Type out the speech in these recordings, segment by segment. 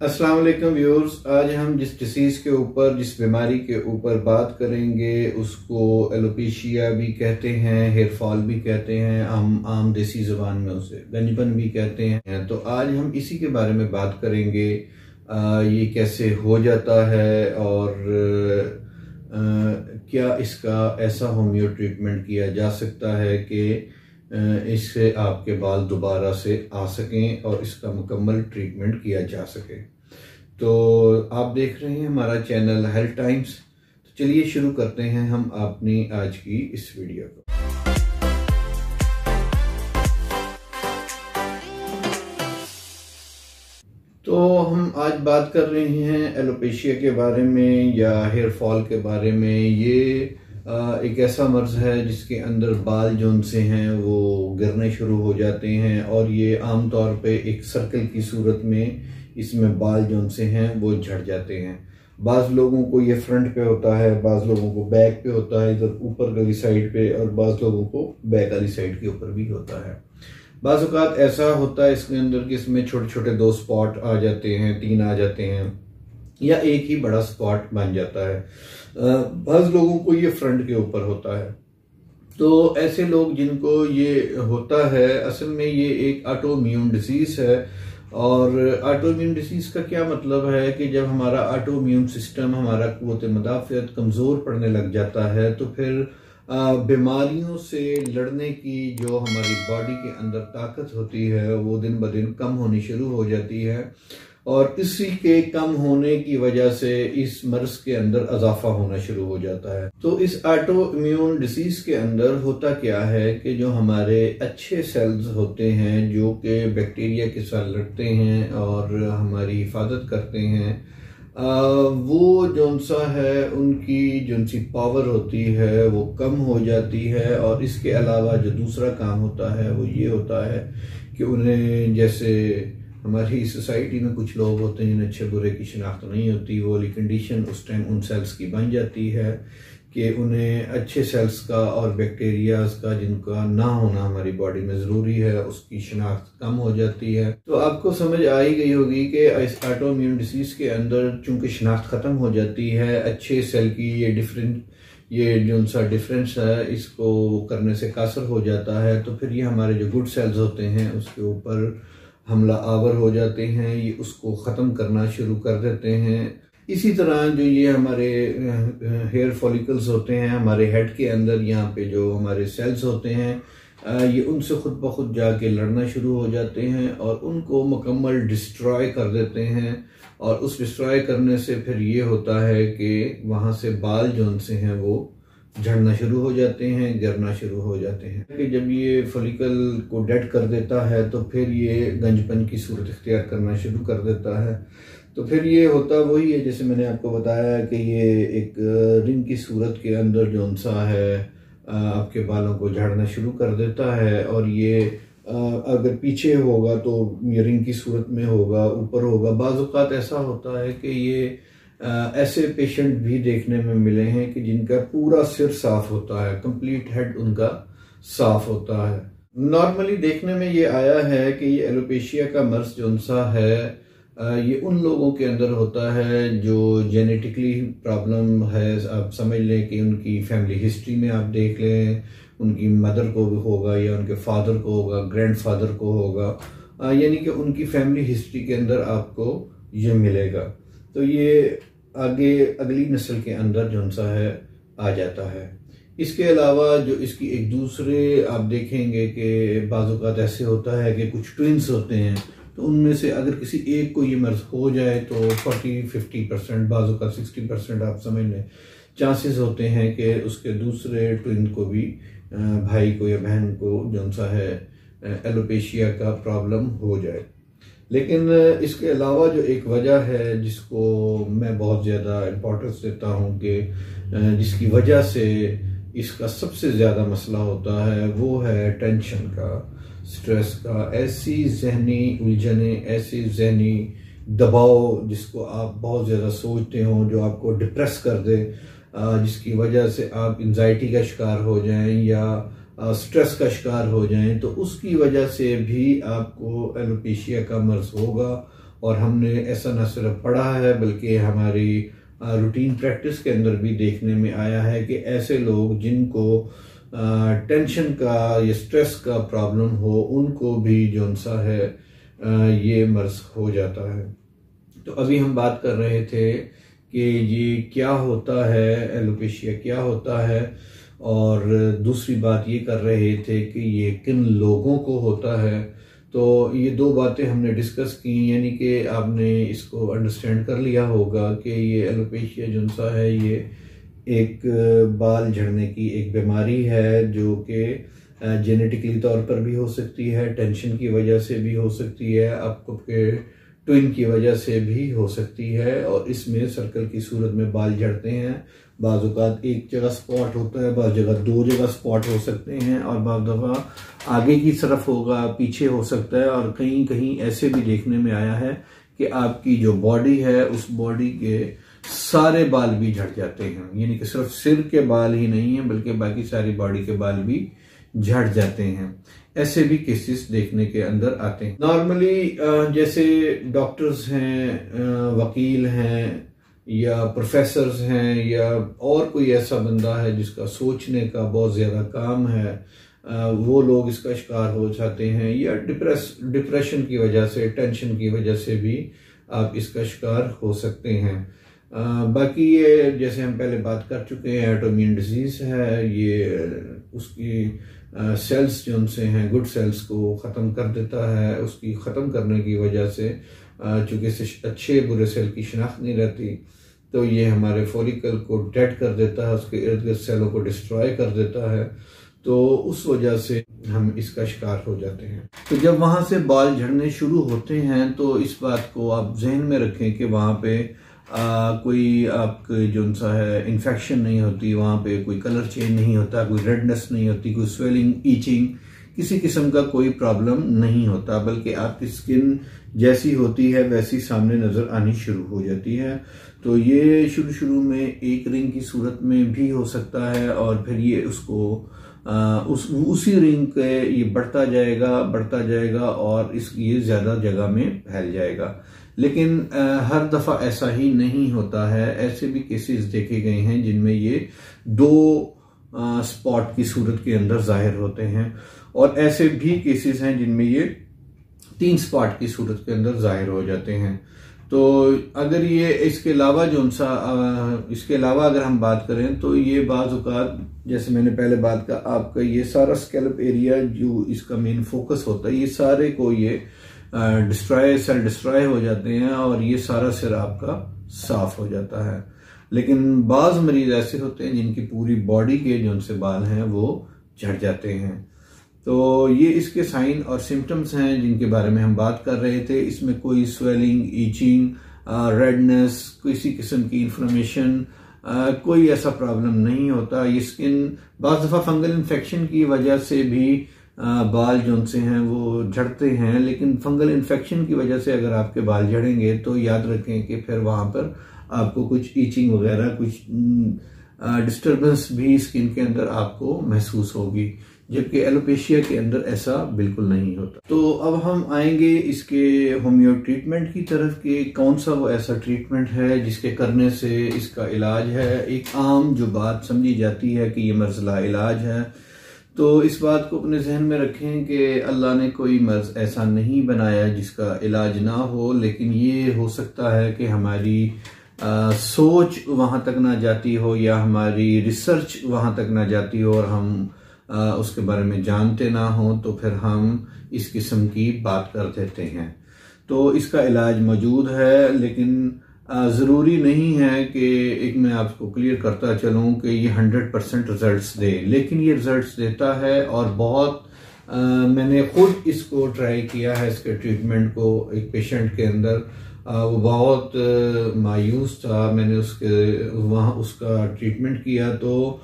अस्सलाम वालेकुम व्यूअर्स। आज हम जिस डिसीज़ के ऊपर, जिस बीमारी के ऊपर बात करेंगे उसको एलोपेशिया भी कहते हैं, हेयर फॉल भी कहते हैं, आम देसी ज़ुबान में उसे गंजपन भी कहते हैं। तो आज हम इसी के बारे में बात करेंगे। ये कैसे हो जाता है और क्या इसका ऐसा होम्यो ट्रीटमेंट किया जा सकता है कि इससे आपके बाल दोबारा से आ सकें और इसका मुकम्मल ट्रीटमेंट किया जा सके। तो आप देख रहे हैं हमारा चैनल हेल्थ टाइम्स। तो चलिए शुरू करते हैं हम अपनी आज की इस वीडियो को। तो हम आज बात कर रहे हैं एलोपेशिया के बारे में या हेयर फॉल के बारे में। ये एक ऐसा मर्ज है जिसके अंदर बाल जो उनसे हैं वो गिरने शुरू हो जाते हैं और ये आमतौर पे एक सर्कल की सूरत में इसमें बाल जो उनसे हैं वो झड़ जाते हैं। बाज़ लोगों को ये फ्रंट पे होता है, बाज़ लोगों को बैक पे होता है, इधर ऊपर वाली साइड पे, और बाज़ लोगों को बैक वाली साइड के ऊपर भी होता है। बाज़ औक़ात ऐसा होता है इसके अंदर कि इसमें छोटे छोटे 2 स्पॉट आ जाते हैं, 3 आ जाते हैं, या एक ही बड़ा स्पॉट बन जाता है। बाज़ लोगों को ये फ्रंट के ऊपर होता है। तो ऐसे लोग जिनको ये होता है, असल में ये एक ऑटोइम्यून डिसीज़ है। और ऑटोइम्यून डिसीज़ का क्या मतलब है कि जब हमारा ऑटोइम्यून सिस्टम, हमारा क़ुव्वत मुदाफ़ियत कमज़ोर पड़ने लग जाता है तो फिर बीमारियों से लड़ने की जो हमारी बॉडी के अंदर ताकत होती है वो दिन ब दिन कम होनी शुरू हो जाती है। और इसी के कम होने की वजह से इस मर्ज के अंदर इजाफा होना शुरू हो जाता है। तो इस ऑटो इम्यून डिसीज के अंदर होता क्या है कि जो हमारे अच्छे सेल्स होते हैं जो कि बैक्टीरिया के साथ लड़ते हैं और हमारी हिफाजत करते हैं, वो जौन सा है उनकी जौन सी पावर होती है वो कम हो जाती है। और इसके अलावा जो दूसरा काम होता है वो ये होता है कि उन्हें, जैसे हमारी सोसाइटी में कुछ लोग होते हैं जिन्हें अच्छे बुरे की शिनाख्त नहीं होती, वो वाली कंडीशन उस टाइम उन सेल्स की बन जाती है कि उन्हें अच्छे सेल्स का और बैक्टीरियाज का जिनका ना होना हमारी बॉडी में ज़रूरी है उसकी शिनाख्त कम हो जाती है। तो आपको समझ आ ही गई होगी कि इस ऑटोइम्यून डिसीज के अंदर चूंकि शिनाख्त ख़त्म हो जाती है, अच्छे सेल की ये जो सा डिफरेंस है इसको करने से कासर हो जाता है। तो फिर ये हमारे जो गुड सेल्स होते हैं उसके ऊपर हमला आवर हो जाते हैं, ये उसको ख़त्म करना शुरू कर देते हैं। इसी तरह जो ये हमारे हेयर फॉलिकल्स होते हैं हमारे हेड के अंदर, यहाँ पे जो हमारे सेल्स होते हैं ये उनसे खुद ब खुद जाके लड़ना शुरू हो जाते हैं और उनको मुकम्मल डिस्ट्रॉय कर देते हैं। और उस डिस्ट्रॉय करने से फिर ये होता है कि वहाँ से बाल जो उनसे हैं वो झड़ना शुरू हो जाते हैं, गिरना शुरू हो जाते हैं। कि जब ये फॉलिकल को डेड कर देता है तो फिर ये गंजपन की सूरत इख्तियार करना शुरू कर देता है। तो फिर ये होता वही है जैसे मैंने आपको बताया कि ये एक रिंग की सूरत के अंदर जो सा है आपके बालों को झाड़ना शुरू कर देता है। और ये अगर पीछे होगा तो ये रिंग की सूरत में होगा, ऊपर होगा। बाज़ औक़ात ऐसा होता है कि ये ऐसे पेशेंट भी देखने में मिले हैं कि जिनका पूरा सिर साफ होता है, कंप्लीट हेड उनका साफ होता है। नॉर्मली देखने में ये आया है कि ये एलोपेशिया का मर्ज जो सा है ये उन लोगों के अंदर होता है जो जेनेटिकली प्रॉब्लम है। आप समझ लें कि उनकी फैमिली हिस्ट्री में आप देख लें, उनकी मदर को भी होगा या उनके फादर को होगा, ग्रैंडफादर को होगा, यानी कि उनकी फैमिली हिस्ट्री के अंदर आपको ये मिलेगा। तो ये आगे अगली नस्ल के अंदर जो सा है आ जाता है। इसके अलावा जो इसकी एक दूसरे आप देखेंगे कि बाज़ औक़ात ऐसे होता है कि कुछ ट्विंस होते हैं, तो उनमें से अगर किसी एक को ये मर्ज हो जाए तो 40-50%, बाज़ औक़ात 60% आप समझ लें चांसेस होते हैं कि उसके दूसरे ट्विन को भी, भाई को या बहन को जो सा है एलोपेशिया का प्रॉब्लम हो जाए। लेकिन इसके अलावा जो एक वजह है जिसको मैं बहुत ज़्यादा इम्पोर्टेंस देता हूँ कि जिसकी वजह से इसका सबसे ज़्यादा मसला होता है वो है टेंशन का, स्ट्रेस का। ऐसी जहनी उलझने, ऐसी जहनी दबाव जिसको आप बहुत ज़्यादा सोचते हो, जो आपको डिप्रेस कर दे, जिसकी वजह से आप एंजाइटी का शिकार हो जाएं या स्ट्रेस का शिकार हो जाएं, तो उसकी वजह से भी आपको एलोपेशिया का मर्ज होगा और हमने ऐसा न सिर्फ पढ़ा है बल्कि हमारी रूटीन प्रैक्टिस के अंदर भी देखने में आया है कि ऐसे लोग जिनको टेंशन का या स्ट्रेस का प्रॉब्लम हो उनको भी जो सा है ये मर्ज हो जाता है। तो अभी हम बात कर रहे थे कि ये क्या होता है, एलोपेशिया क्या होता है, और दूसरी बात ये कर रहे थे कि ये किन लोगों को होता है। तो ये दो बातें हमने डिस्कस की, यानी कि आपने इसको अंडरस्टैंड कर लिया होगा कि ये एलोपेशिया जो सा है ये एक बाल झड़ने की एक बीमारी है जो कि जेनेटिकली तौर पर भी हो सकती है, टेंशन की वजह से भी हो सकती है, आपको के ट्विन की वजह से भी हो सकती है, और इसमें सर्कल की सूरत में बाल झड़ते हैं। बाज़ औक़ात एक जगह स्पॉट होता है, बाज़ जगह दो जगह स्पॉट हो सकते हैं, और बाज़ दफ़ा आगे की तरफ होगा, पीछे हो सकता है, और कहीं कहीं ऐसे भी देखने में आया है कि आपकी जो बॉडी है उस बॉडी के सारे बाल भी झड़ जाते हैं, यानी कि सिर्फ सिर के बाल ही नहीं है बल्कि बाकी सारी बॉडी के बाल भी झड़ जाते हैं। ऐसे भी केसेस देखने के अंदर आते हैं। नॉर्मली जैसे डॉक्टर्स हैं, वकील हैं, या प्रोफेसर्स हैं, या और कोई ऐसा बंदा है जिसका सोचने का बहुत ज़्यादा काम है, वो लोग इसका शिकार हो जाते हैं, या डिप्रेशन की वजह से, टेंशन की वजह से भी आप इसका शिकार हो सकते हैं। बाकी ये जैसे हम पहले बात कर चुके हैं, ऑटोइम्यून डिजीज़ है, ये उसकी सेल्स जो उनसे हैं, गुड सेल्स को ख़त्म कर देता है। उसकी ख़त्म करने की वजह से चूँकि अच्छे बुरे सेल की शिनाख्त नहीं रहती, तो ये हमारे फॉलिकल को डेड कर देता है, उसके इर्द गिर्द सेलों को डिस्ट्रॉय कर देता है, तो उस वजह से हम इसका शिकार हो जाते हैं। तो जब वहाँ से बाल झड़ने शुरू होते हैं तो इस बात को आप जहन में रखें कि वहाँ पे कोई आपके जो सा है इन्फेक्शन नहीं होती, वहाँ पे कोई कलर चेंज नहीं होता, कोई रेडनेस नहीं होती, कोई स्वेलिंग, ईचिंग, किसी किस्म का कोई प्रॉब्लम नहीं होता, बल्कि आपकी स्किन जैसी होती है वैसी सामने नज़र आनी शुरू हो जाती है। तो ये शुरू में एक रिंग की सूरत में भी हो सकता है, और फिर ये उसको उसी रिंग के ये बढ़ता जाएगा और ये ज़्यादा जगह में फैल जाएगा। लेकिन हर दफ़ा ऐसा ही नहीं होता है। ऐसे भी केसेस देखे गए हैं जिनमें ये दो स्पॉट की सूरत के अंदर जाहिर होते हैं, और ऐसे भी केसेस हैं जिनमें ये 3 स्पॉट की सूरत के अंदर जाहिर हो जाते हैं। तो अगर ये इसके अलावा इसके अलावा अगर हम बात करें तो ये बाज़ औक़ात, जैसे मैंने पहले बात का, आपका ये सारा स्कैल्प एरिया जो इसका मेन फोकस होता है, ये सारे को ये सेल डिस्ट्रॉय हो जाते हैं, और ये सारा सिर आपका साफ हो जाता है। लेकिन बाज़ मरीज ऐसे होते हैं जिनकी पूरी बॉडी के जो उनसे बाल हैं वो झड़ जाते हैं। तो ये इसके साइन और सिम्टम्स हैं जिनके बारे में हम बात कर रहे थे। इसमें कोई स्वेलिंग, ईचिंग, रेडनेस, किसी किस्म की इन्फ्लेमेशन, कोई ऐसा प्रॉब्लम नहीं होता। ये स्किन बाज़ दफ़ा फंगल इन्फेक्शन की वजह से भी बाल जो से हैं वो झड़ते हैं, लेकिन फंगल इन्फेक्शन की वजह से अगर आपके बाल झड़ेंगे तो याद रखें कि फिर वहाँ पर आपको कुछ ईचिंग वगैरह, कुछ डिस्टर्बेंस भी स्किन के अंदर आपको महसूस होगी, जबकि एलोपेशिया के अंदर ऐसा बिल्कुल नहीं होता। तो अब हम आएंगे इसके होम्यो ट्रीटमेंट की तरफ कि कौन सा वो ऐसा ट्रीटमेंट है जिसके करने से इसका इलाज है। एक आम जो बात समझी जाती है कि ये मर्ज ला इलाज है, तो इस बात को अपने जहन में रखें कि अल्लाह ने कोई मर्ज ऐसा नहीं बनाया जिसका इलाज ना हो, लेकिन ये हो सकता है कि हमारी सोच वहाँ तक ना जाती हो, या हमारी रिसर्च वहाँ तक ना जाती हो, और हम उसके बारे में जानते ना हो, तो फिर हम इस किस्म की बात कर देते हैं। तो इसका इलाज मौजूद है, लेकिन ज़रूरी नहीं है कि एक मैं आपको क्लियर करता चलूँ कि ये 100% रिजल्ट्स दे, लेकिन ये रिजल्ट्स देता है। और बहुत मैंने खुद इसको ट्राई किया है, इसके ट्रीटमेंट को एक पेशेंट के अंदर। वो बहुत मायूस था, मैंने उसका ट्रीटमेंट किया, तो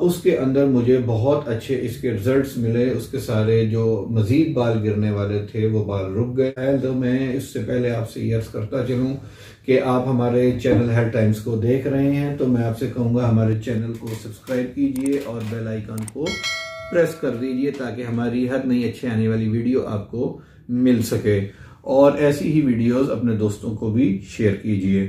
उसके अंदर मुझे बहुत अच्छे इसके रिजल्ट्स मिले। उसके सारे जो मजीद बाल गिरने वाले थे वो बाल रुक गए। तो मैं इससे पहले आपसे ये अर्ज करता चलूँ कि आप हमारे चैनल हेल्थ टाइम्स को देख रहे हैं, तो मैं आपसे कहूँगा हमारे चैनल को सब्सक्राइब कीजिए और बेल आइकन को प्रेस कर दीजिए ताकि हमारी हर नई अच्छी आने वाली वीडियो आपको मिल सके। और ऐसी ही वीडियोस अपने दोस्तों को भी शेयर कीजिए।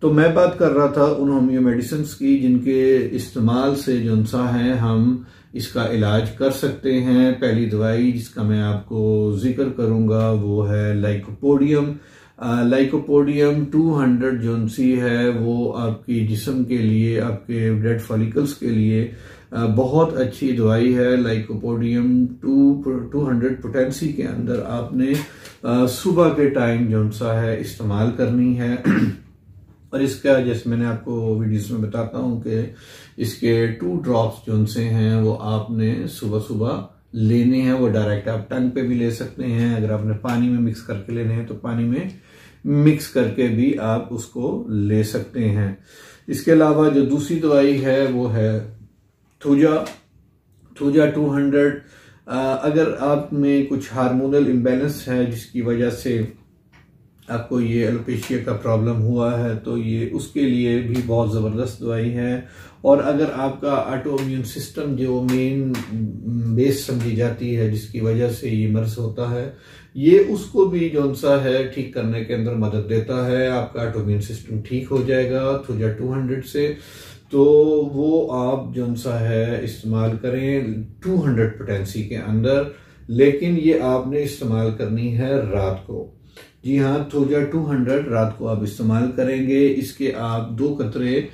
तो मैं बात कर रहा था उन होम्यो मेडिसिन की जिनके इस्तेमाल से जो सा है हम इसका इलाज कर सकते हैं। पहली दवाई जिसका मैं आपको जिक्र करूंगा वो है लाइकोपोडियम। लाइकोपोडियम 200 जो सी है वो आपकी जिस्म के लिए, आपके ब्लड फॉलिकल्स के लिए बहुत अच्छी दवाई है। लाइकोपोडियम 200 पोटेंसी के अंदर आपने सुबह के टाइम जो सा है इस्तेमाल करनी है। और इसका जैसे मैंने आपको वीडियोस में बताता हूं कि इसके 2 ड्रॉप्स जो से हैं वो आपने सुबह सुबह लेने हैं। वो डायरेक्ट आप टंग पे भी ले सकते हैं, अगर आपने पानी में मिक्स करके लेने हैं तो पानी में मिक्स करके भी आप उसको ले सकते हैं। इसके अलावा जो दूसरी दवाई है वो है थूजा 200। अगर आप में कुछ हार्मोनल इम्बैलेंस है जिसकी वजह से आपको ये एलोपेशिया का प्रॉब्लम हुआ है तो ये उसके लिए भी बहुत ज़बरदस्त दवाई है। और अगर आपका ऑटो इम्यून सिस्टम जो मेन बेस समझी जाती है जिसकी वजह से ये मर्ज होता है, ये उसको भी जो सा है ठीक करने के अंदर मदद देता है। आपका ऑटो इम्यून सिस्टम ठीक हो जाएगा थूजा 200 से। तो वो आप जो सा है इस्तेमाल करें 200 पोटेंसी के अंदर, लेकिन ये आपने इस्तेमाल करनी है रात को। जी हाँ, थूजा 200 रात को आप इस्तेमाल करेंगे। इसके आप 2 कतरे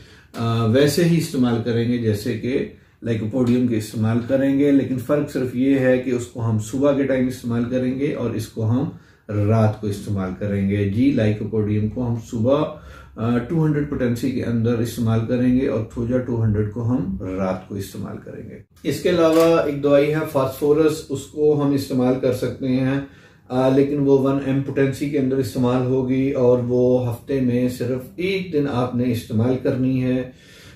वैसे ही इस्तेमाल करेंगे जैसे कि लाइकोपोडियम के इस्तेमाल करेंगे, लेकिन फ़र्क सिर्फ ये है कि उसको हम सुबह के टाइम इस्तेमाल करेंगे और इसको हम रात को इस्तेमाल करेंगे। जी, लाइकोपोडियम को हम सुबह 200 पोटेंसी के अंदर इस्तेमाल करेंगे और थूजा 200 को हम रात को इस्तेमाल करेंगे। इसके अलावा एक दवाई है फास्फोरस, उसको हम इस्तेमाल कर सकते हैं लेकिन वो 1 mg पोटेंसी के अंदर इस्तेमाल होगी और वो हफ्ते में सिर्फ 1 दिन आपने इस्तेमाल करनी है।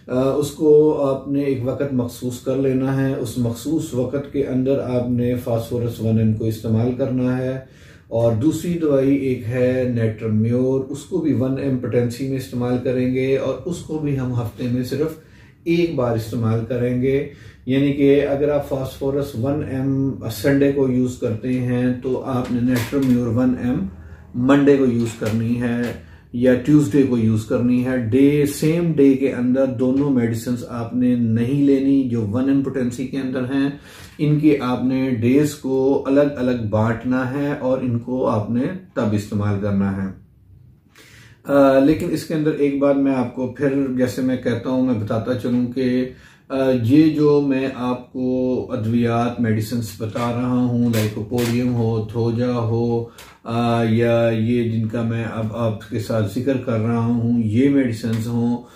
उसको आपने एक वक़्त मखसूस कर लेना है। उस मखसूस वक़्त के अंदर आपने फास्फोरस 1 mg को इस्तेमाल करना है। और दूसरी दवाई एक है नेट्रम्योर, उसको भी 1 mg पोटेंसी में इस्तेमाल करेंगे और उसको भी हम हफ्ते में सिर्फ 1 बार इस्तेमाल करेंगे। यानी कि अगर आप फास्फोरस 1 mg संडे को यूज करते हैं तो आपने नेट्रम्योर 1 mg मंडे को यूज करनी है या ट्यूसडे को यूज करनी है। सेम डे के अंदर दोनों मेडिसिन आपने नहीं लेनी जो 1 mg पोटेंसी के अंदर हैं। इनके आपने डेज को अलग अलग बांटना है और इनको आपने तब इस्तेमाल करना है। लेकिन इसके अंदर एक बात मैं आपको फिर जैसे मैं कहता हूं मैं बताता चलूं कि ये जो मैं आपको अद्वियात मेडिसिन बता रहा हूँ, लाइकोपोडियम हो, थूजा हो या ये जिनका मैं अब आपके साथ जिक्र कर रहा हूँ, ये मेडिसिन हो,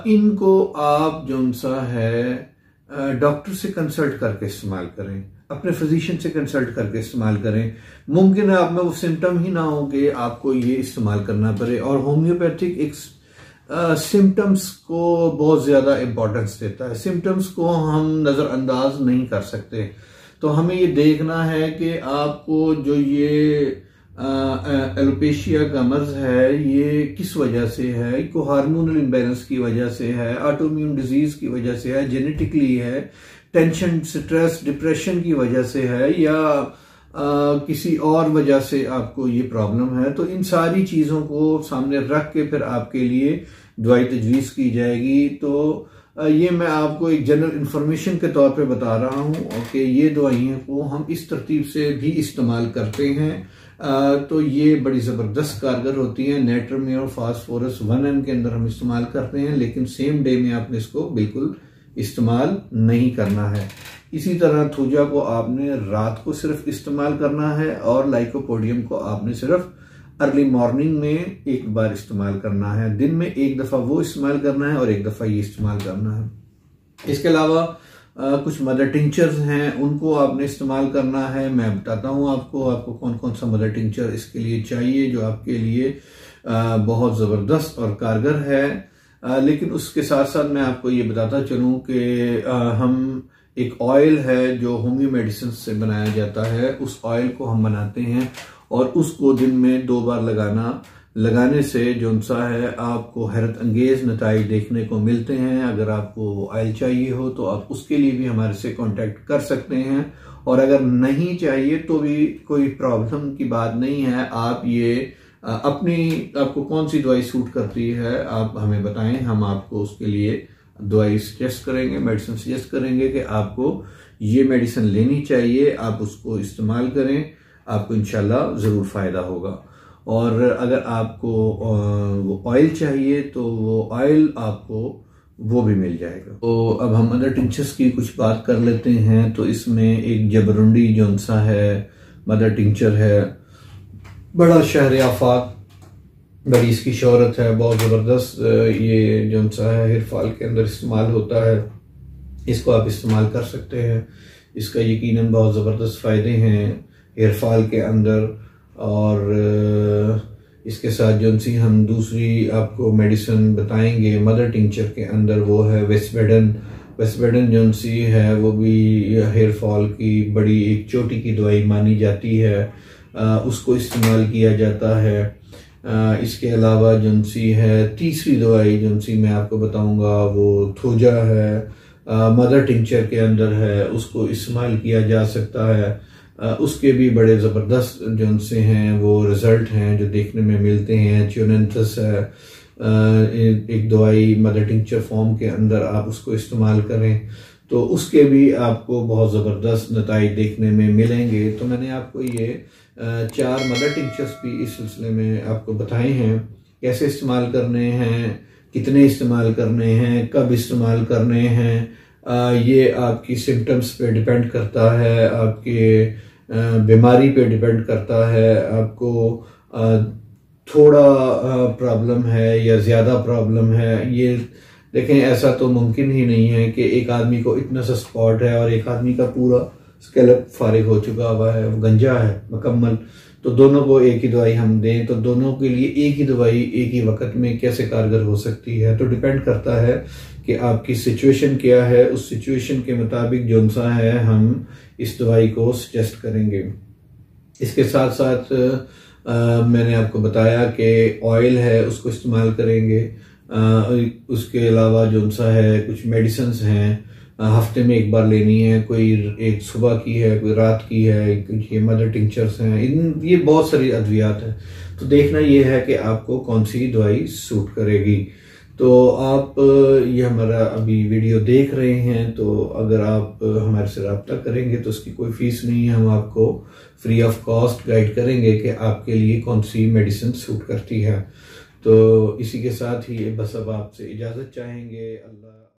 इनको आप जो सा है डॉक्टर से कंसल्ट करके इस्तेमाल करें, अपने फिजिशियन से कंसल्ट करके इस्तेमाल करें। मुमकिन है आप में वो सिम्टम ही ना हो कि आपको ये इस्तेमाल करना पड़े। और होम्योपैथिक एक सिम्टम्स को बहुत ज्यादा इंपॉर्टेंस देता है। सिम्टम्स को हम नजरअंदाज नहीं कर सकते, तो हमें ये देखना है कि आपको जो ये एलोपेशिया का मर्ज है ये किस वजह से है। को हार्मोनल इम्बैलेंस की वजह से है, ऑटोइम्यून डिजीज की वजह से है, जेनेटिकली है, टेंशन, स्ट्रेस, डिप्रेशन की वजह से है या किसी और वजह से आपको ये प्रॉब्लम है। तो इन सारी चीजों को सामने रख के फिर आपके लिए दवाई तजवीज की जाएगी। तो ये मैं आपको एक जनरल इंफॉर्मेशन के तौर पे बता रहा हूँ कि ये दवाइयों को हम इस तरतीब से भी इस्तेमाल करते हैं। तो ये बड़ी जबरदस्त कारगर होती है। नेट्रम्योर फास्फोरस 1 mg के अंदर हम इस्तेमाल करते हैं, लेकिन सेम डे में आपने इसको बिल्कुल इस्तेमाल नहीं करना है। इसी तरह थूजा को आपने रात को सिर्फ इस्तेमाल करना है और लाइकोपोडियम को आपने सिर्फ अर्ली मॉर्निंग में 1 बार इस्तेमाल करना है। दिन में 1 दफा वो इस्तेमाल करना है और 1 दफा ये इस्तेमाल करना है। इसके अलावा कुछ मदर टिंचर्स हैं, उनको आपने इस्तेमाल करना है। मैं बताता हूँ आपको कौन कौन सा मदर टिंचर इसके लिए चाहिए जो आपके लिए बहुत जबरदस्त और कारगर है। लेकिन उसके साथ साथ मैं आपको ये बताता चलूं कि हम एक ऑयल है जो होम्यो मेडिसिन से बनाया जाता है, उस ऑयल को हम बनाते हैं और उसको दिन में 2 बार लगाने से जो सा है आपको हैरत अंगेज नताइज देखने को मिलते हैं। अगर आपको ऑयल चाहिए हो तो आप उसके लिए भी हमारे से कांटेक्ट कर सकते हैं और अगर नहीं चाहिए तो भी कोई प्रॉब्लम की बात नहीं है। आप ये आपको कौन सी दवाई सूट करती है आप हमें बताएं, हम आपको उसके लिए दवाई सजेस्ट करेंगे, मेडिसिन सजेस्ट करेंगे कि आपको ये मेडिसिन लेनी चाहिए, आप उसको इस्तेमाल करें, आपको इंशाल्लाह ज़रूर फ़ायदा होगा। और अगर आपको वो ऑयल चाहिए तो वो ऑयल आपको वो भी मिल जाएगा। तो अब हम मदर टिंचर्स की कुछ बात कर लेते हैं। तो इसमें एक जबरुंडी जोनसा है, मदर टिंचर है, बड़ा शहर आफाक, बड़ी इसकी शोहरत है, बहुत ज़बरदस्त ये जोनसा है, हेयर फॉल के अंदर इस्तेमाल होता है। इसको आप इस्तेमाल कर सकते हैं, इसका यकीनन बहुत ज़बरदस्त फ़ायदे हैं हेयर फॉल के अंदर। और इसके साथ जो सी हम दूसरी आपको मेडिसिन बताएंगे मदर टिंचर के अंदर, वो है वेस्टबेडन। वेस्टबेडन जो सी है वो भी हेयर फॉल की बड़ी एक चोटी की दवाई मानी जाती है, उसको इस्तेमाल किया जाता है। इसके अलावा जो सी है तीसरी दवाई जो सी मैं आपको बताऊंगा वो थोजा है, मदर टिंचर के अंदर है, उसको इस्तेमाल किया जा सकता है। उसके भी बड़े ज़बरदस्त जो से हैं वो रिज़ल्ट हैं जो देखने में मिलते हैं। च्यूनेंथस है एक दवाई मदर टिंचर फॉर्म के अंदर, आप उसको इस्तेमाल करें तो उसके भी आपको बहुत ज़बरदस्त नताइज देखने में मिलेंगे। तो मैंने आपको ये 4 मदर टिंचर्स भी इस सिलसिले में आपको बताए हैं, कैसे इस्तेमाल करने हैं, कितने इस्तेमाल करने हैं, कब इस्तेमाल करने हैं। ये आपकी सिम्टम्स पे डिपेंड करता है, आपके बीमारी पे डिपेंड करता है। आपको थोड़ा प्रॉब्लम है या ज़्यादा प्रॉब्लम है, ये देखें ऐसा तो मुमकिन ही नहीं है कि एक आदमी को इतना सा स्पॉट है और एक आदमी का पूरा स्कैल्प फारिग हो चुका हुआ है, वो गंजा है मुकम्मल, तो दोनों को एक ही दवाई हम दें तो दोनों के लिए एक ही दवाई एक ही वक्त में कैसे कारगर हो सकती है। तो डिपेंड करता है कि आपकी सिचुएशन क्या है, उस सिचुएशन के मुताबिक जो सा है हम इस दवाई को सजेस्ट करेंगे। इसके साथ साथ मैंने आपको बताया कि ऑयल है उसको इस्तेमाल करेंगे। उसके अलावा जो सा है कुछ मेडिसिन्स हैं हफ्ते में एक बार लेनी है, कोई एक सुबह की है, कोई रात की है, ये मदर टिंचर्स हैं, ये बहुत सारी अद्वियात हैं। तो देखना ये है कि आपको कौन सी दवाई सूट करेगी। तो आप ये हमारा अभी वीडियो देख रहे हैं, तो अगर आप हमारे से रब्ता करेंगे तो उसकी कोई फीस नहीं है, हम आपको फ्री ऑफ कॉस्ट गाइड करेंगे कि आपके लिए कौन सी मेडिसिन सूट करती है। तो इसी के साथ ही बस अब आपसे इजाज़त चाहेंगे। अल्लाह।